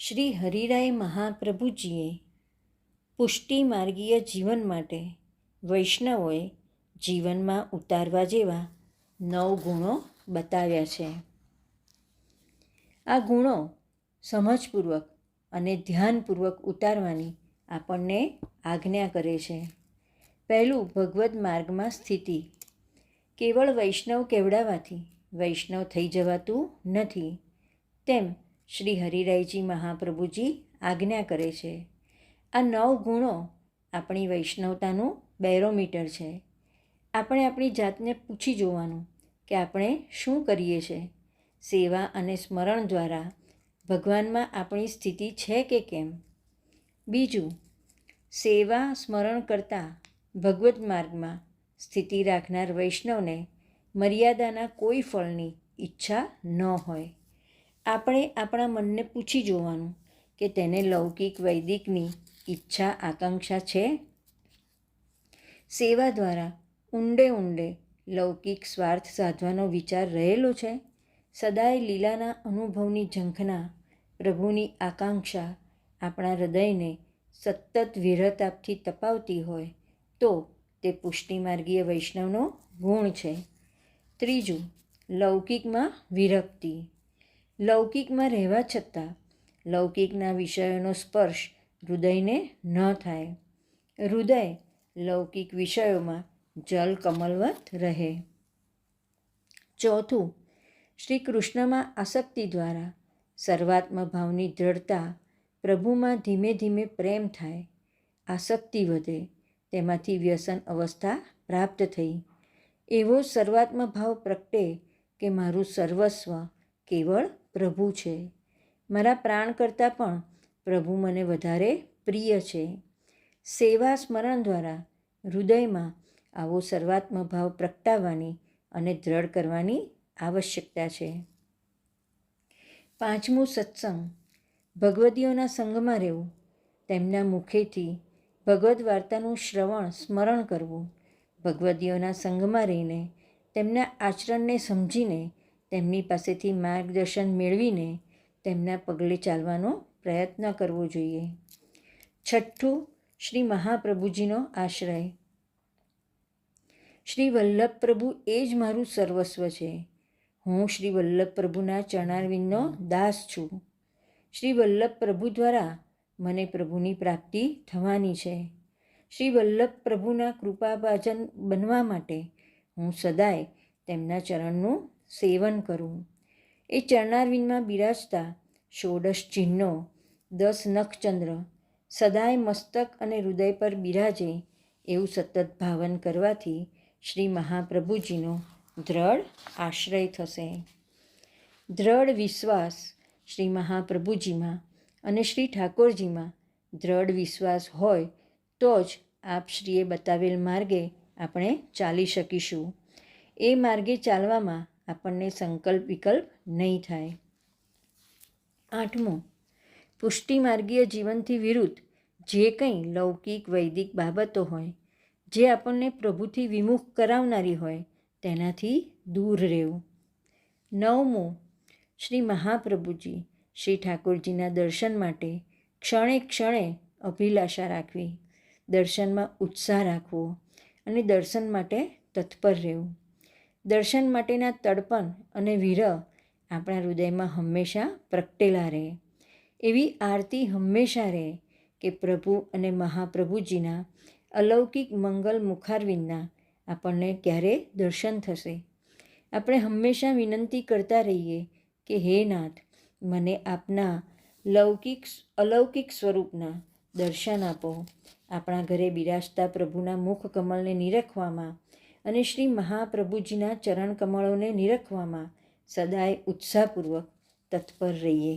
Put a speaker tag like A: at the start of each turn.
A: શ્રી હરિરાય મહાપ્રભુજીએ પુષ્ટિ માર્ગીય જીવન માટે વૈષ્ણવોએ જીવનમાં ઉતારવા જેવા 9 ગુણો બતાવ્યા છે. આ ગુણો સમજપૂર્વક અને ધ્યાનપૂર્વક ઉતારવાની આપણને આજ્ઞા કરે છે. પહેલું, ભગવદ્ માર્ગમાં સ્થિતિ. કેવળ વૈષ્ણવ કહેવડાવાથી વૈષ્ણવ થઈ જવાતું નથી, તેમ શ્રી હરિરાયજી મહાપ્રભુજી આજ્ઞા કરે છે. આ 9 ગુણો આપણી વૈષ્ણવતાનું બેરોમીટર છે. આપણે આપણી જાતને પૂછી જોવાનું કે આપણે શું કરીએ છીએ. સેવા અને સ્મરણ દ્વારા ભગવાનમાં આપણી સ્થિતિ છે કે કેમ. બીજું, સેવા સ્મરણ કરતાં ભગવદ્ માર્ગમાં સ્થિતિ રાખનાર વૈષ્ણવને મર્યાદાના કોઈ ફળની ઈચ્છા ન હોય. આપણે આપણા મનને પૂછી જોવાનું કે તેને લૌકિક વૈદિકની ઈચ્છા આકાંક્ષા છે. સેવા દ્વારા ઊંડે લૌકિક સ્વાર્થ સાધવાનો વિચાર રહેલો છે. સદાય લીલાના અનુભવની ઝંખના, પ્રભુની આકાંક્ષા આપણા હૃદયને સતત વિરહતાપથી તપાવતી હોય તો તે પુષ્ટિમાર્ગીય વૈષ્ણવનો ગુણ છે. ત્રીજું, લૌકિકમાં વિરક્તિ. લૌકિકમાં રહેવા છતાં લૌકિકના વિષયોનો સ્પર્શ હૃદયને ન થાય. હૃદય લૌકિક વિષયોમાં જલ કમલવત રહે. ચોથું, શ્રી કૃષ્ણમાં આસક્તિ દ્વારા સર્વાત્મ ભાવની દ્રઢતા, પ્રભુમાં ધીમે ધીમે પ્રેમ થાય, આસક્તિ વધે, તેમાંથી વ્યસન અવસ્થા પ્રાપ્ત થઈ, એવો સર્વાત્મ ભાવ પ્રગટે કે મારું સર્વસ્વ કેવળ પ્રભુ છે. મારા પ્રાણ કરતાં પણ પ્રભુ મને વધારે પ્રિય છે. સેવા સ્મરણ દ્વારા હૃદયમાં આવો સર્વાત્મ ભાવ પ્રગટાવવાની અને દ્રઢ કરવાની આવશ્યકતા છે. પાંચમું, સત્સંગ. ભગવદીઓના સંગમાં રહેવું, તેમના મુખેથી ભગવદ્ વાર્તાનું શ્રવણ સ્મરણ કરવું, ભગવદીઓના સંગમાં રહીને તેમના આચરણને સમજીને તેમની પાસેથી માર્ગદર્શન મેળવીને તેમના પગલે ચાલવાનો પ્રયત્ન કરવો જોઈએ. છઠ્ઠું, શ્રી મહાપ્રભુજીનો આશ્રય. શ્રી વલ્લભ પ્રભુ એ જ મારું સર્વસ્વ છે. હું શ્રી વલ્લભ પ્રભુના ચરણારવિંદનો દાસ છું. શ્રી વલ્લભ પ્રભુ દ્વારા મને પ્રભુની પ્રાપ્તિ થવાની છે. શ્રી વલ્લભ પ્રભુના કૃપાભાજન બનવા માટે હું સદાય તેમના ચરણનું સેવન કરું. એ ચરણારવિંદમાં બિરાજતા 16 ચિહ્નો, 10 નખચંદ્ર સદાય મસ્તક અને હૃદય પર બિરાજે એવું સતત ભાવન કરવાથી શ્રી મહાપ્રભુજીનો દ્રઢ આશ્રય થશે. દ્રઢ વિશ્વાસ. શ્રી મહાપ્રભુજીમાં અને શ્રી ઠાકોરજીમાં દ્રઢ વિશ્વાસ હોય તો જ આપશ્રીએ બતાવેલ માર્ગે આપણે ચાલી શકીશું. એ માર્ગે ચાલવામાં આપણને સંકલ્પ વિકલ્પ નહીં થાય. આઠમું, પુષ્ટિમાર્ગીય જીવનથી વિરુદ્ધ જે કંઈ લૌકિક વૈદિક બાબતો હોય, જે આપણને પ્રભુથી વિમુખ કરાવનારી હોય, તેનાથી દૂર રહેવું. નવમું, શ્રી મહાપ્રભુજી શ્રી ઠાકોરજીના દર્શન માટે ક્ષણે ક્ષણે અભિલાષા રાખવી, દર્શનમાં ઉત્સાહ રાખવો અને દર્શન માટે તત્પર રહેવું. દર્શન માટેના તડપણ અને વિરહ આપણા હૃદયમાં હંમેશા પ્રગટેલા રહે. એવી આરતી હંમેશા રહે કે પ્રભુ અને મહાપ્રભુજીના અલૌકિક મંગલ મુખારવિંદના આપણને ક્યારે દર્શન થશે. આપણે હંમેશા વિનંતી કરતા રહીએ કે હે નાથ, મને આપના અલૌકિક સ્વરૂપના દર્શન આપો. આપણા ઘરે બિરાજતા પ્રભુના મુખ કમળને નિરખવામાં અને શ્રી મહાપ્રભુજીના ચરણ કમળોને નિરખવામાં સદાય ઉત્સાહપૂર્વક તત્પર રહીએ.